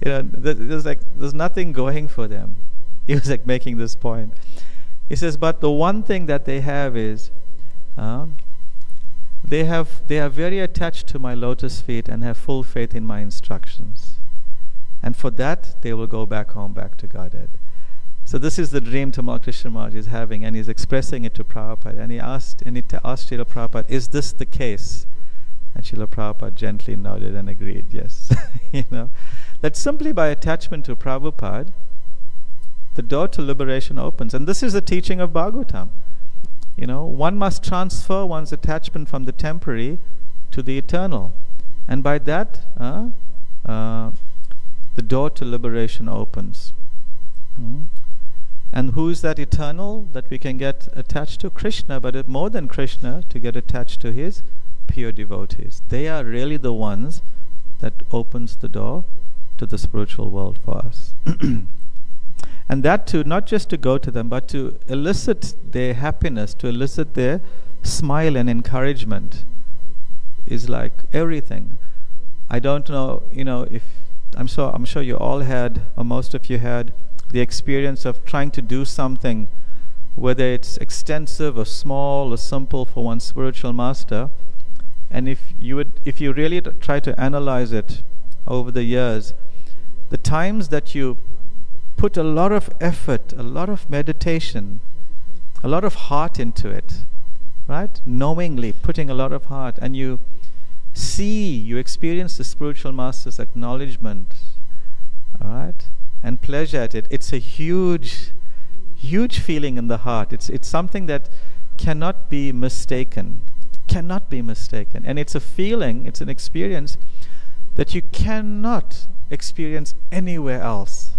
A: There's nothing going for them. He was like making this point. He says, but the one thing that they have is, they are very attached to my lotus feet and have full faith in my instructions. And for that, they will go back home, back to Godhead. So this is the dream Tamal Krishna Maharaj is having, and he's expressing it to Prabhupada. And he asked Srila Prabhupada, is this the case? And Srila Prabhupada gently nodded and agreed, yes. That simply by attachment to Prabhupada, the door to liberation opens. And this is the teaching of Bhagavatam. One must transfer one's attachment from the temporary to the eternal. And by that, the door to liberation opens. And who is that eternal that we can get attached to? Krishna, but more than Krishna, to get attached to his pure devotees. They are really the ones that opens the door to the spiritual world for us. And that too, not just to go to them, but to elicit their happiness, to elicit their smile and encouragement, is like everything. I don't know, if I'm sure you all had, or most of you had, the experience of trying to do something, whether it's extensive or small or simple, for one spiritual master. And if you really try to analyze it over the years, the times that you put a lot of effort, a lot of meditation, a lot of heart into it, right? Knowingly putting a lot of heart, and you experience the spiritual master's acknowledgement, all right, and pleasure at it. It's a huge feeling in the heart. It's something that cannot be mistaken. And it's a feeling, it's an experience that you cannot experience anywhere else,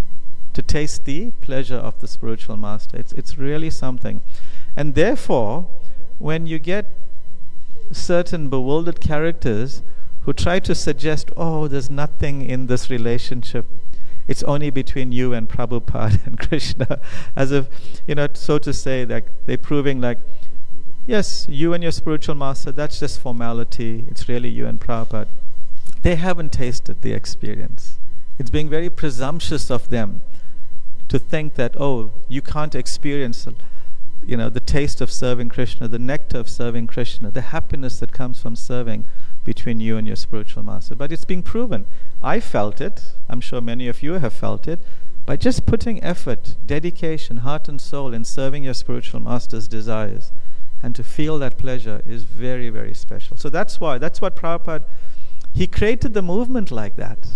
A: to taste the pleasure of the spiritual master. It's really something. And therefore, when you get certain bewildered characters who try to suggest, oh, there's nothing in this relationship. It's only between you and Prabhupada and Krishna. As if, so to say, like they're proving like, yes, you and your spiritual master, that's just formality. It's really you and Prabhupada. They haven't tasted the experience. It's being very presumptuous of them to think that, oh, you can't experience the taste of serving Krishna, the nectar of serving Krishna, the happiness that comes from serving between you and your spiritual master. But it's being proven. I felt it. I'm sure many of you have felt it. By just putting effort, dedication, heart and soul in serving your spiritual master's desires, and to feel that pleasure is very, very special. So that's what Prabhupada, he created the movement like that.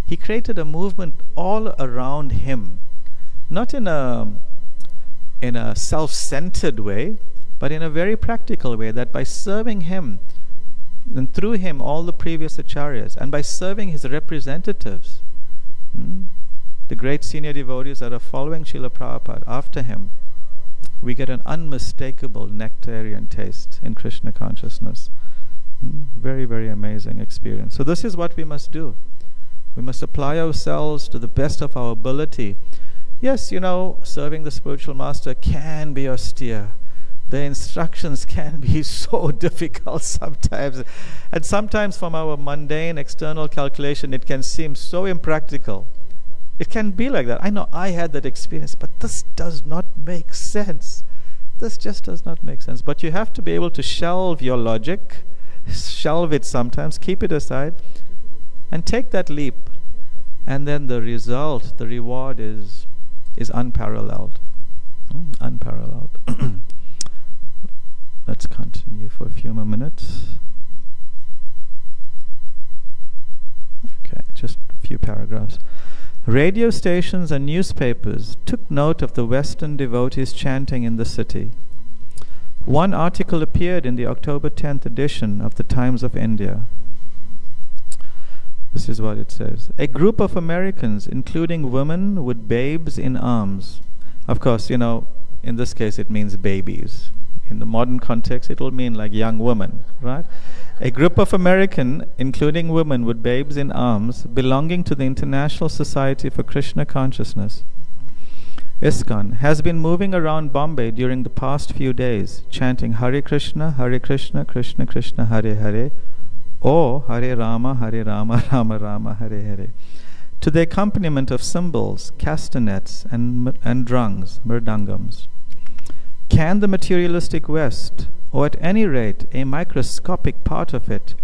A: He created a movement all around him. Not in a self-centered way, but in a very practical way, that by serving him, and through him all the previous acharyas, and by serving his representatives, the great senior devotees that are following Srila Prabhupada after him, we get an unmistakable nectarian taste in Krishna consciousness. Very, very amazing experience. So this is what we must do. We must apply ourselves to the best of our ability. Yes, serving the spiritual master can be austere. The instructions can be so difficult sometimes. And sometimes from our mundane external calculation, it can seem so impractical. It can be like that. I know I had that experience, but this does not make sense. This just does not make sense. But you have to be able to shelve your logic, shelve it sometimes, keep it aside, and take that leap. And then the result, the reward is unparalleled. Unparalleled. Let's continue for a few more minutes. Okay, just a few paragraphs. Radio stations and newspapers took note of the Western devotees chanting in the city. One article appeared in the October 10th edition of the Times of India. This is what it says. A group of Americans, including women with babes in arms. Of course, in this case it means babies. In the modern context, it will mean like young women, right? A group of Americans, including women with babes in arms, belonging to the International Society for Krishna Consciousness, ISKCON, has been moving around Bombay during the past few days, chanting Hare Krishna, Krishna Krishna, Hare Hare, or Hare Rama, Rama Rama, Hare Hare, to the accompaniment of cymbals, castanets, and drungs, mridangams. Can the materialistic West, or at any rate a microscopic part of it,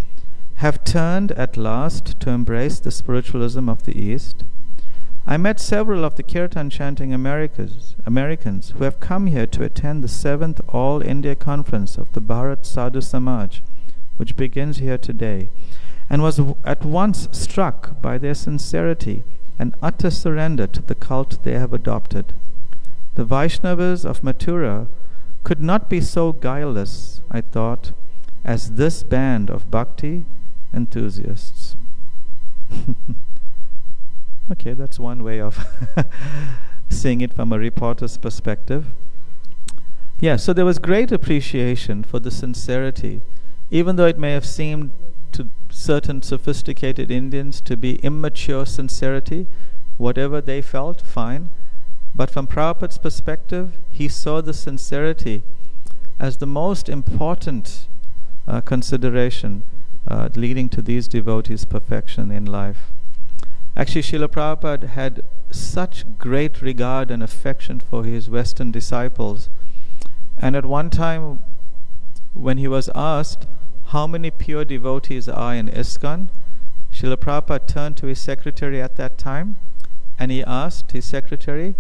A: have turned at last to embrace the spiritualism of the East? I met several of the kirtan chanting Americans who have come here to attend the 7th All India Conference of the Bharat Sadhu Samaj, which begins here today, and was at once struck by their sincerity and utter surrender to the cult they have adopted. The Vaishnavas of Mathura could not be so guileless, I thought, as this band of bhakti enthusiasts. Okay, that's one way of seeing it from a reporter's perspective. Yeah, so there was great appreciation for the sincerity, even though it may have seemed to certain sophisticated Indians to be immature sincerity. Whatever they felt, fine. But from Prabhupada's perspective, he saw the sincerity as the most important consideration leading to these devotees' perfection in life. Actually, Srila Prabhupada had such great regard and affection for his Western disciples. And at one time, when he was asked how many pure devotees are in ISKCON, Srila Prabhupada turned to his secretary at that time, and he asked his secretary,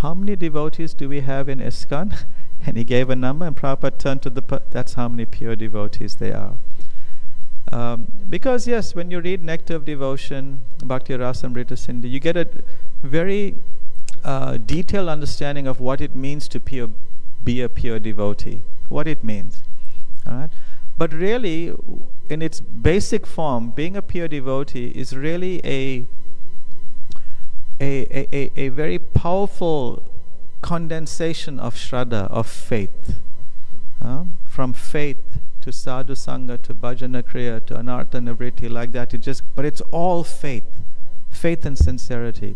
A: how many devotees do we have in ISKCON? And he gave a number, and Prabhupada turned to that's how many pure devotees they are. Because yes, when you read Nectar of Devotion, Bhakti Rasamrita Sindhu, you get a very detailed understanding of what it means to be a pure devotee, what it means. Alright? But really, in its basic form, being a pure devotee is really a very powerful condensation of Shraddha, of faith. From faith to sadhu sangha, to bhajana kriya, to anartha nivritti, like that. But it's all faith and sincerity.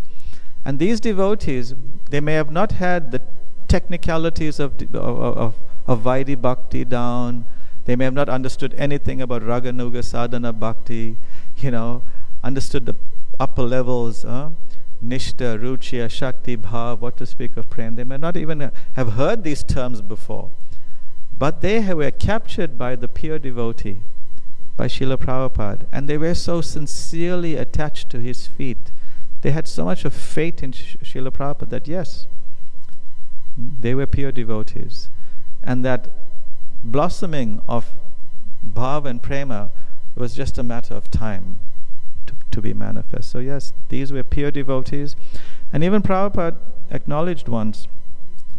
A: And these devotees, they may have not had the technicalities of Vaidhi Bhakti down. They may have not understood anything about Raganuga Sadhana Bhakti, understood the upper levels, Nishta, Ruchya, Shakti, Bhav, what to speak of Prem. They may not even have heard these terms before. But they were captured by the pure devotee, by Srila Prabhupada, and they were so sincerely attached to his feet. They had so much of faith in Srila Prabhupada that yes, they were pure devotees. And that blossoming of bhav and prema was just a matter of time to be manifest. So yes, these were pure devotees. And even Prabhupada acknowledged once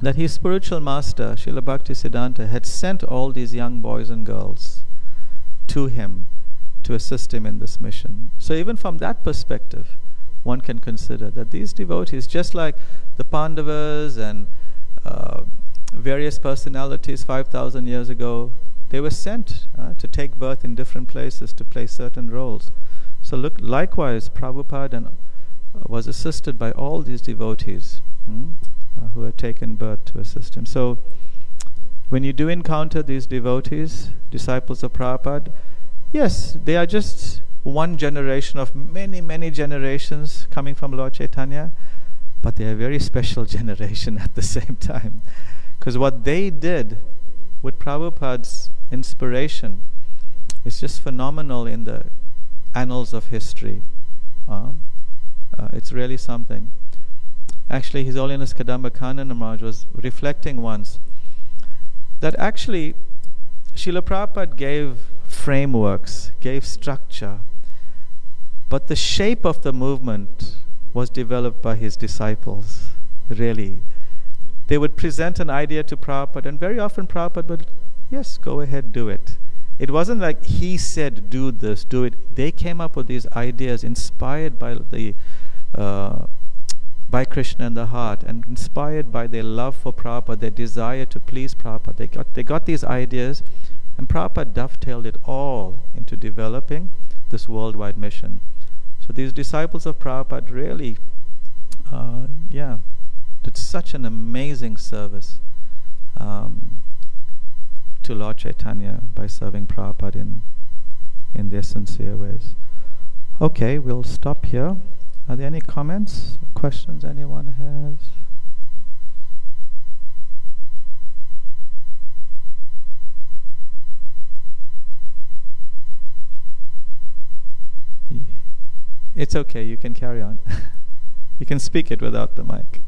A: that his spiritual master, Srila Bhaktisiddhanta, had sent all these young boys and girls to him to assist him in this mission. So even from that perspective, one can consider that these devotees, just like the Pandavas and various personalities 5,000 years ago, they were sent to take birth in different places to play certain roles. So likewise, Prabhupada was assisted by all these devotees who had taken birth to assist him. So when you do encounter these devotees, disciples of Prabhupada, yes, they are just one generation of many, many generations coming from Lord Chaitanya, but they are a very special generation at the same time. Because what they did with Prabhupada's inspiration is just phenomenal in the annals of history. It's really something. Actually, His Holiness Kadamba Kanana Maharaj was reflecting once that actually Srila Prabhupada gave frameworks, gave structure, but the shape of the movement was developed by his disciples, really. They would present an idea to Prabhupada, and very often Prabhupada would, yes, go ahead, do it. It wasn't like he said, do this, do it. They came up with these ideas inspired by by Krishna in the heart, and inspired by their love for Prabhupada, their desire to please Prabhupada. They got these ideas, and Prabhupada dovetailed it all into developing this worldwide mission. So these disciples of Prabhupada really, did such an amazing service to Lord Chaitanya by serving Prabhupada in their sincere ways. Okay, we'll stop here. Are there any comments, questions anyone has? It's okay, you can carry on. You can speak it without the mic.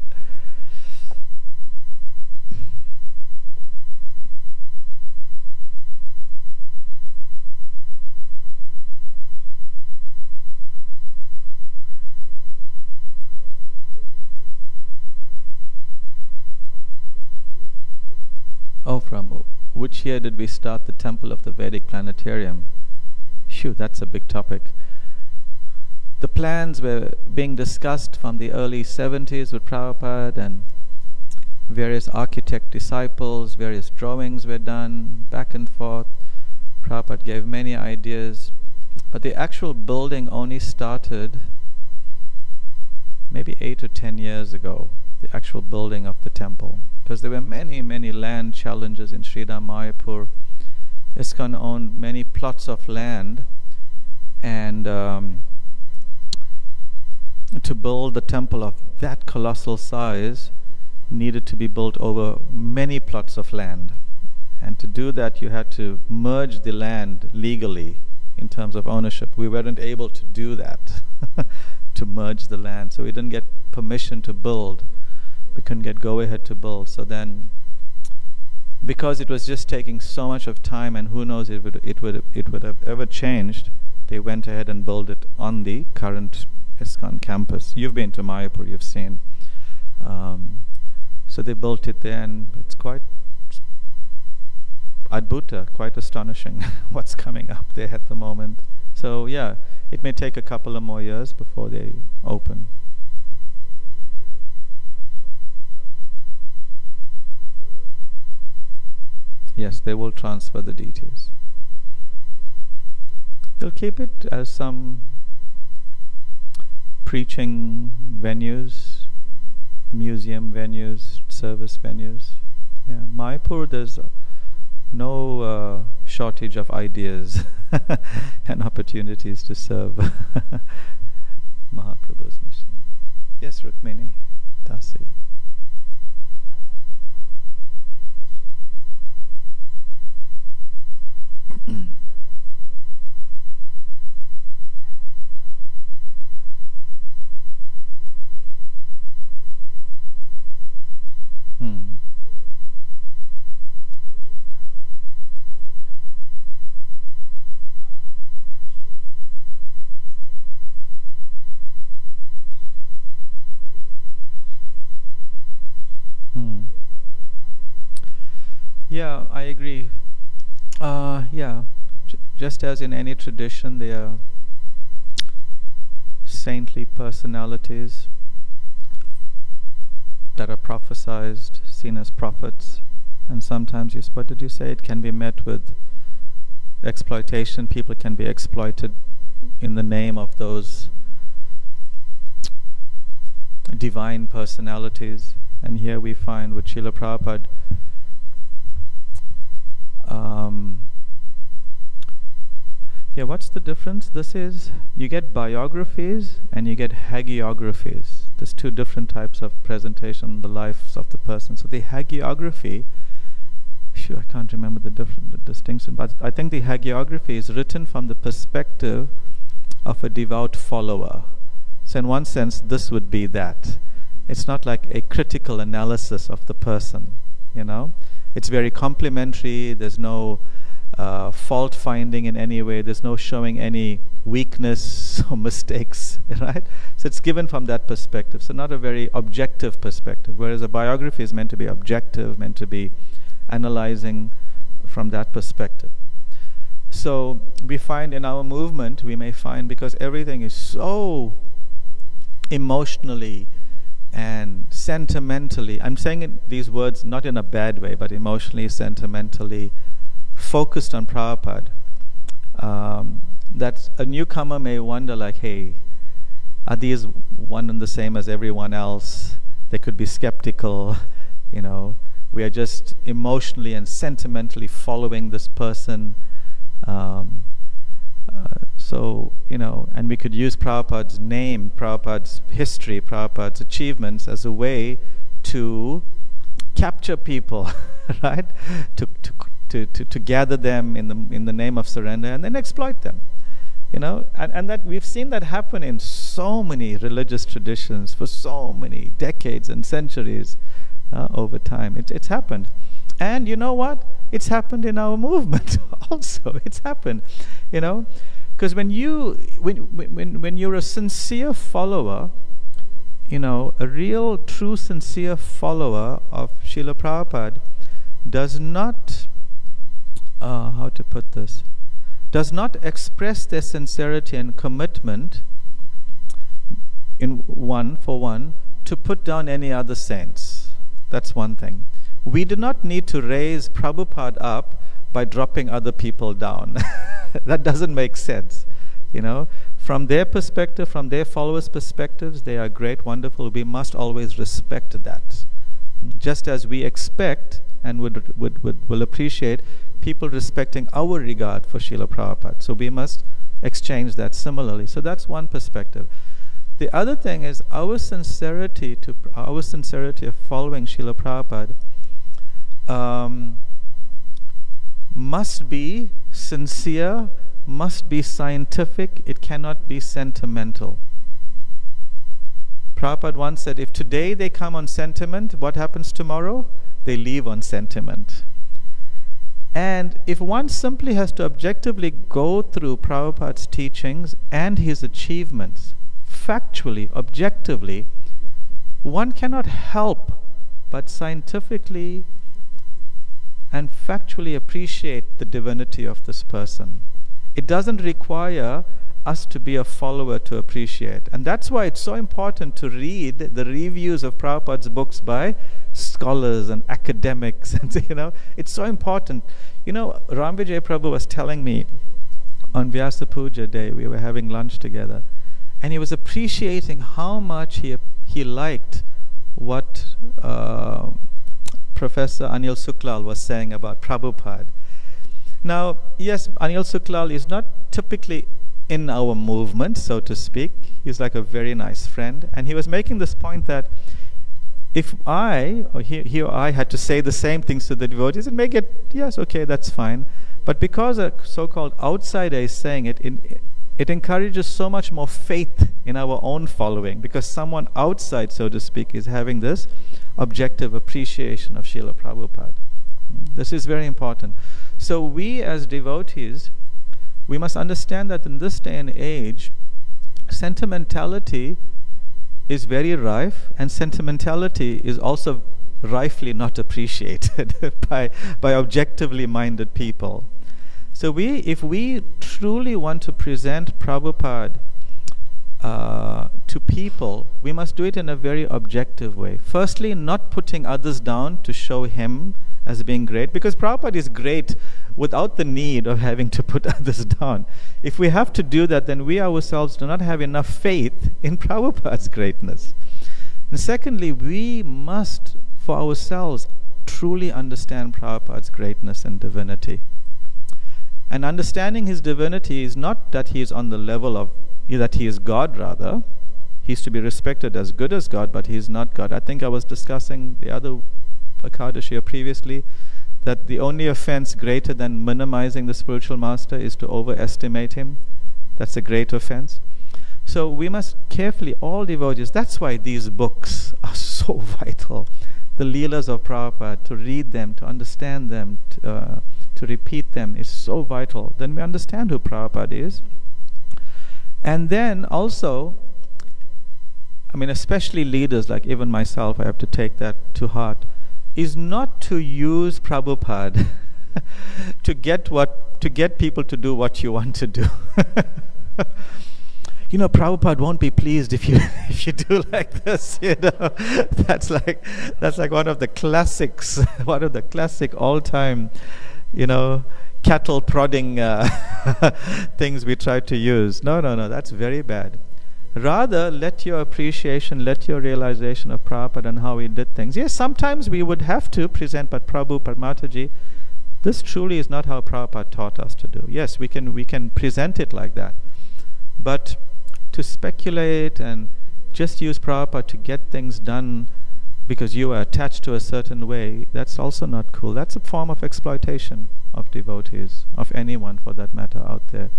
A: Oh, from which year did we start the Temple of the Vedic Planetarium? Phew, that's a big topic. The plans were being discussed from the early 70s with Prabhupada, and various architect disciples, various drawings were done, back and forth. Prabhupada gave many ideas, but the actual building only started maybe 8 or 10 years ago, the actual building of the temple. Because there were many, many land challenges in Sridham Mayapur. ISKCON owned many plots of land, and to build the temple of that colossal size needed to be built over many plots of land. And to do that, you had to merge the land legally in terms of ownership. We weren't able to do that, to merge the land. So we didn't get permission to build. We couldn't get go-ahead to build. So then, because it was just taking so much of time, and who knows it would have ever changed, they went ahead and built it on the current ISKCON campus. You've been to Mayapur, you've seen. So they built it there, and it's quite adbhuta, quite astonishing what's coming up there at the moment. So yeah, it may take a couple of more years before they open. Yes, they will transfer the deities. We'll keep it as some preaching venues, museum venues, service venues. Yeah, Mayapur, there's no shortage of ideas and opportunities to serve Mahaprabhu's mission. Yes, Rukmini, Dasi. Yeah, I agree. Just as in any tradition, there are saintly personalities that are prophesized, seen as prophets, and sometimes, what did you say? It can be met with exploitation. People can be exploited in the name of those divine personalities. And here we find with Srila Prabhupada, what's the difference? This is, you get biographies and you get hagiographies. There's two different types of presentation, the lives of the person. So the hagiography, I can't remember the distinction, but I think the hagiography is written from the perspective of a devout follower. So in one sense, this would be that. It's not like a critical analysis of the person, It's very complimentary. There's no fault finding in any way. There's no showing any weakness or mistakes, right? So it's given from that perspective. So not a very objective perspective. Whereas a biography is meant to be objective, meant to be analyzing from that perspective. So we find in our movement, we may find, because everything is so emotionally and sentimentally, I'm saying these words not in a bad way, but emotionally, sentimentally focused on Prabhupada, that a newcomer may wonder like, hey, are these one and the same as everyone else? They could be skeptical, we are just emotionally and sentimentally following this person. And we could use Prabhupada's name, Prabhupada's history, Prabhupada's achievements as a way to capture people, right? To gather them in the name of surrender and then exploit them, and that we've seen that happen in so many religious traditions for so many decades and centuries over time. It's happened, and you know what? It's happened in our movement also. It's happened, because when you're a sincere follower, a real, true, sincere follower of Srila Prabhupada does not, does not express their sincerity and commitment for one, to put down any other saints. That's one thing. We do not need to raise Prabhupada up by dropping other people down. That doesn't make sense. From their perspective, from their followers' perspectives, they are great, wonderful. We must always respect that. Just as we expect and will appreciate people respecting our regard for Srila Prabhupada. So we must exchange that similarly. So that's one perspective. The other thing is our sincerity of following Srila Prabhupada must be sincere, must be scientific, it cannot be sentimental. Prabhupada once said, if today they come on sentiment, what happens tomorrow? They leave on sentiment. And if one simply has to objectively go through Prabhupada's teachings and his achievements, factually, objectively, one cannot help but scientifically and factually appreciate the divinity of this person. It doesn't require us to be a follower to appreciate. And that's why it's so important to read the reviews of Prabhupada's books by scholars and academics. And it's so important. Ram Vijay Prabhu was telling me on Vyasa Puja day, we were having lunch together, and he was appreciating how much he liked what Professor Anil Suklal was saying about Prabhupada. Now, yes, Anil Suklal is not typically in our movement, so to speak. He's like a very nice friend, and he was making this point that if I, or he or I, had to say the same things to the devotees, it may get, yes, okay, that's fine. But because a so-called outsider is saying it, it encourages so much more faith in our own following, because someone outside, so to speak, is having this objective appreciation of Srila Prabhupada. This is very important. So we as devotees, we must understand that in this day and age, sentimentality is very rife, and sentimentality is also rifely not appreciated by objectively minded people. So if we truly want to present Prabhupada to people, we must do it in a very objective way. Firstly, not putting others down to show him as being great, because Prabhupada is great without the need of having to put others down. If we have to do that, then we ourselves do not have enough faith in Prabhupada's greatness. And secondly, we must, for ourselves, truly understand Prabhupada's greatness and divinity. And understanding his divinity is not that he is on the level of, that he is God, rather. He is to be respected as good as God, but he is not God. I think I was discussing the other Akadashi previously, that the only offense greater than minimizing the spiritual master is to overestimate him. That's a great offense. So we must carefully, all devotees, that's why these books are so vital. The Leelas of Prabhupada, to read them, to understand them, to repeat them is so vital. Then we understand who Prabhupada is. And then also, I mean, especially leaders like even myself, I have to take that to heart, is not to use Prabhupada to get people to do what you want to do. You know, Prabhupada won't be pleased if you do like this. You know, that's like one of the classics, one of the classic all-time, you know, cattle prodding things we try to use. No, that's very bad. Rather, let your appreciation, let your realization of Prabhupada and how he did things. Yes, sometimes we would have to present, but Prabhu, Mataji, this truly is not how Prabhupada taught us to do. Yes, we can present it like that. But to speculate and just use Prabhupada to get things done because you are attached to a certain way, that's also not cool. That's a form of exploitation of devotees, of anyone for that matter out there.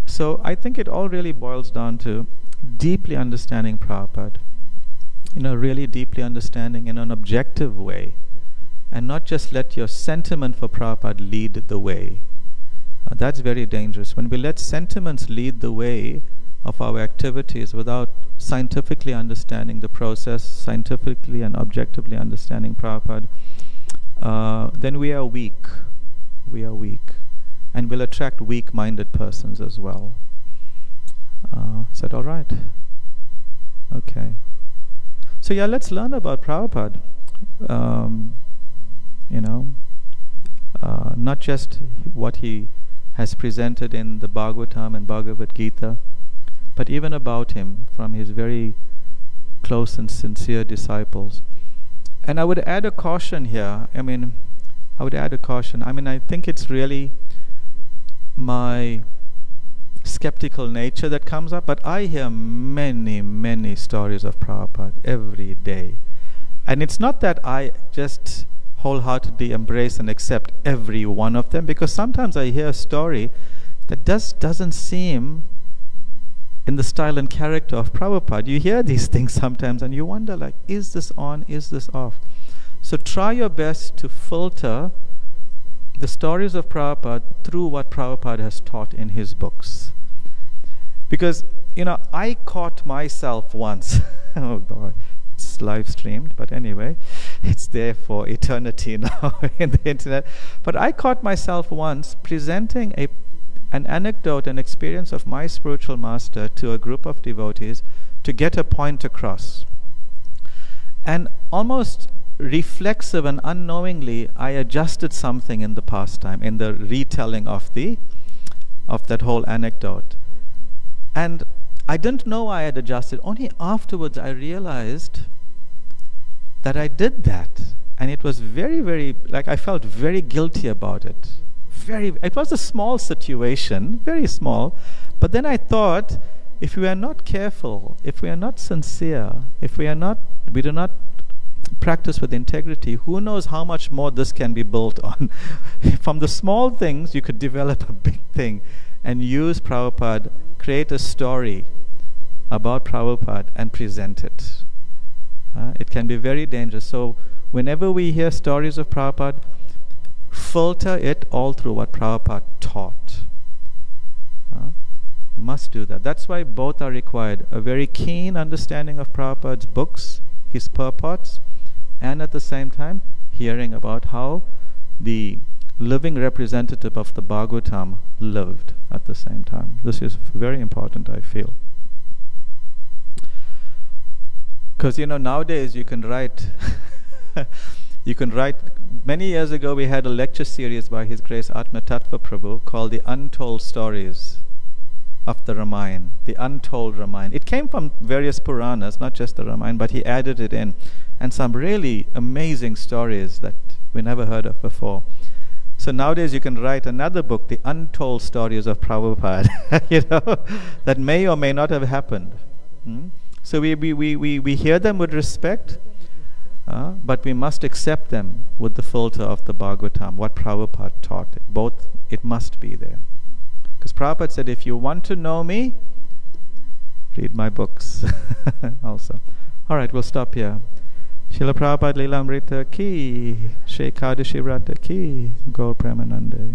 A: So I think it all really boils down to deeply understanding Prabhupada, really deeply understanding in an objective way, and not just let your sentiment for Prabhupada lead the way. That's very dangerous. When we let sentiments lead the way of our activities without scientifically understanding the process, scientifically and objectively understanding Prabhupada, then we are weak. We are weak. And will attract weak-minded persons as well. Is that all right? Okay. So yeah, let's learn about Prabhupada. Not just what he has presented in the Bhagavatam and Bhagavad Gita, but even about him from his very close and sincere disciples. And I would add a caution here. I think it's really my skeptical nature that comes up, but I hear many stories of Prabhupada every day. And it's not that I just wholeheartedly embrace and accept every one of them, because sometimes I hear a story that doesn't seem in the style and character of Prabhupada. You hear these things sometimes and you wonder, like, is this on, is this off? So try your best to filter the stories of Prabhupada through what Prabhupada has taught in his books. Because, I caught myself once. Oh boy, it's live streamed, but anyway, it's there for eternity now in the internet. But I caught myself once presenting an anecdote, an experience of my spiritual master to a group of devotees to get a point across. And almost reflexive and unknowingly, I adjusted something in the pastime, in the retelling of the of that whole anecdote. And I didn't know I had adjusted. Only afterwards I realized that I did that. And it was very, very, like I felt very guilty about it. It was a small situation, very small. But then I thought, if we are not careful, if we are not sincere, if we do not practice with integrity, who knows how much more this can be built on. From the small things, you could develop a big thing and use Prabhupada, create a story about Prabhupada and present it. It can be very dangerous. So whenever we hear stories of Prabhupada, filter it all through what Prabhupada taught. Must do that. That's why both are required. A very keen understanding of Prabhupada's books, his purports, and at the same time hearing about how the living representative of the Bhagavatam lived at the same time. This is very important, I feel. Because nowadays you can write many years ago we had a lecture series by His Grace Atma Tattva Prabhu called The Untold Stories of the Ramayana, the untold Ramayana. It came from various Puranas, not just the Ramayana, but he added it in, and some really amazing stories that we never heard of before. So nowadays you can write another book, The Untold Stories of Prabhupada, that may or may not have happened. So we hear them with respect, but we must accept them with the filter of the Bhagavatam, what Prabhupada taught. It must be there. Because Prabhupada said, if you want to know me, read my books also. Alright, we'll stop here. Srila Prabhupada lilamrta ki, Shri Kadasi Vrata ki, Gaur Premanande.